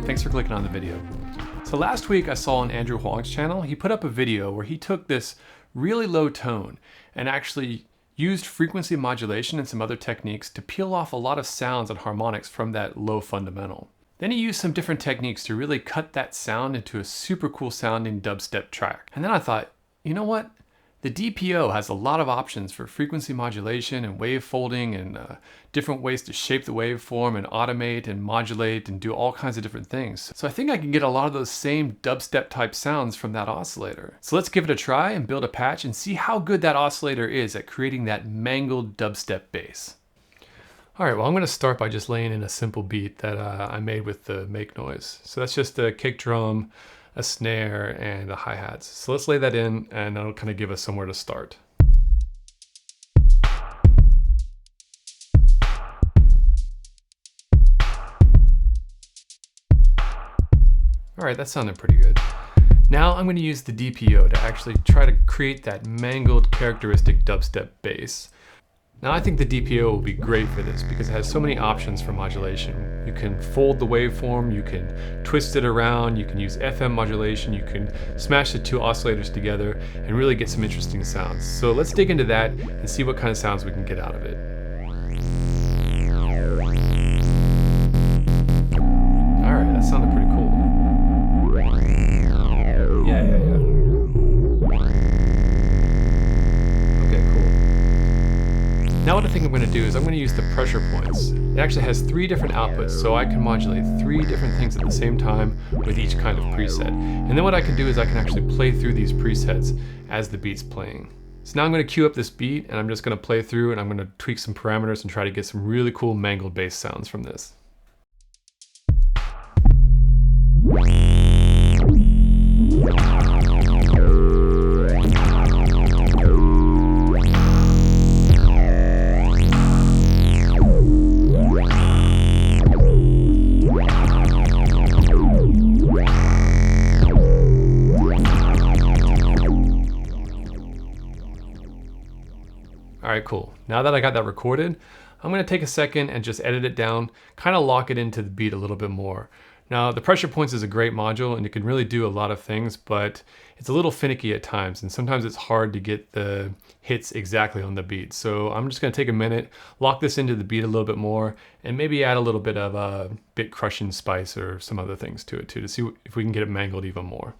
Thanks for clicking on the video. So last week I saw on Andrew Huang's channel, he put up a video where he took this really low tone and actually used frequency modulation and some other techniques to peel off a lot of sounds and harmonics from that low fundamental. Then he used some different techniques to really cut that sound into a super cool sounding dubstep track. And then I thought, you know what? The DPO has a lot of options for frequency modulation and wave folding and different ways to shape the waveform and automate and modulate and do all kinds of different things. So I think I can get a lot of those same dubstep type sounds from that oscillator. So let's give it a try and build a patch and see how good that oscillator is at creating that mangled dubstep bass. All right, well, I'm going to start by just laying in a simple beat that I made with the MakeNoise. So that's just a kick drum, a snare, and the hi-hats. So let's lay that in and that'll kind of give us somewhere to start. All right, that sounded pretty good. Now I'm going to use the DPO to actually try to create that mangled characteristic dubstep bass. Now I think the DPO will be great for this because it has so many options for modulation. You can fold the waveform, you can twist it around, you can use FM modulation, you can smash the two oscillators together and really get some interesting sounds. So let's dig into that and see what kind of sounds we can get out of it. All right, that sounded pretty cool. Yeah. Now what I think I'm going to do is I'm going to use the pressure points. It actually has 3 different outputs, so I can modulate 3 different things at the same time with each kind of preset. And then what I can do is I can actually play through these presets as the beat's playing. So now I'm going to cue up this beat and I'm just going to play through and I'm going to tweak some parameters and try to get some really cool mangled bass sounds from this. All right, cool. Now that I got that recorded, I'm going to take a second and just edit it down, kind of lock it into the beat a little bit more. Now, the pressure points is a great module and it can really do a lot of things, but it's a little finicky at times, and sometimes it's hard to get the hits exactly on the beat. So I'm just going to take a minute, lock this into the beat a little bit more, and maybe add a little bit of a bit crushing spice or some other things to it too, to see if we can get it mangled even more.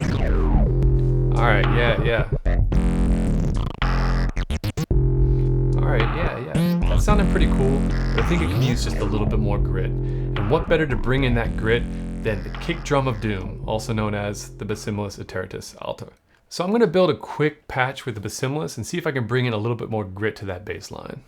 All right, yeah. All right, yeah. That sounded pretty cool, but I think it can use just a little bit more grit. And what better to bring in that grit than the kick drum of doom, also known as the Besimilus Iteritas alto. So I'm going to build a quick patch with the Besimilus and see if I can bring in a little bit more grit to that bass line.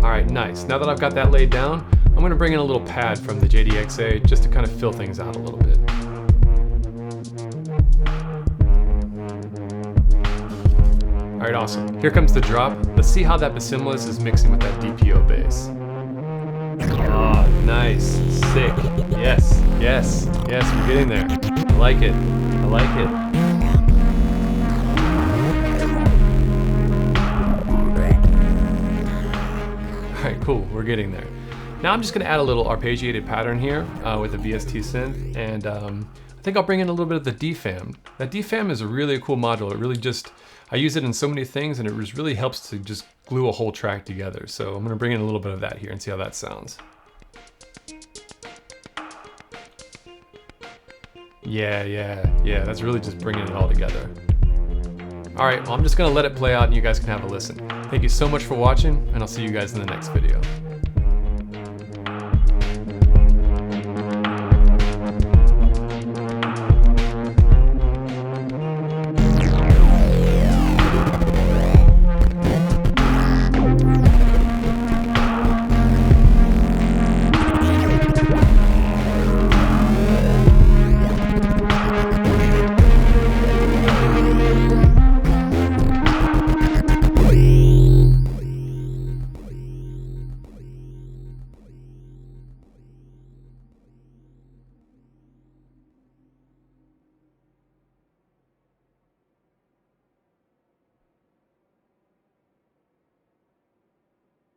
Alright, nice. Now that I've got that laid down, I'm going to bring in a little pad from the jdxa just to kind of fill things out a little bit. Alright, awesome. Here comes the drop. Let's see how that Besimilus is mixing with that DPO bass. Ah, nice. Sick. Yes, we're getting there. I like it. Alright, cool, we're getting there. Now I'm just going to add a little arpeggiated pattern here with a VST synth, and I think I'll bring in a little bit of the DFAM. That DFAM is a really cool module. It really just, I use it in so many things and it really helps to just glue a whole track together. So I'm going to bring in a little bit of that here and see how that sounds. Yeah, that's really just bringing it all together. All right, well, I'm just gonna let it play out and you guys can have a listen. Thank you so much for watching, and I'll see you guys in the next video.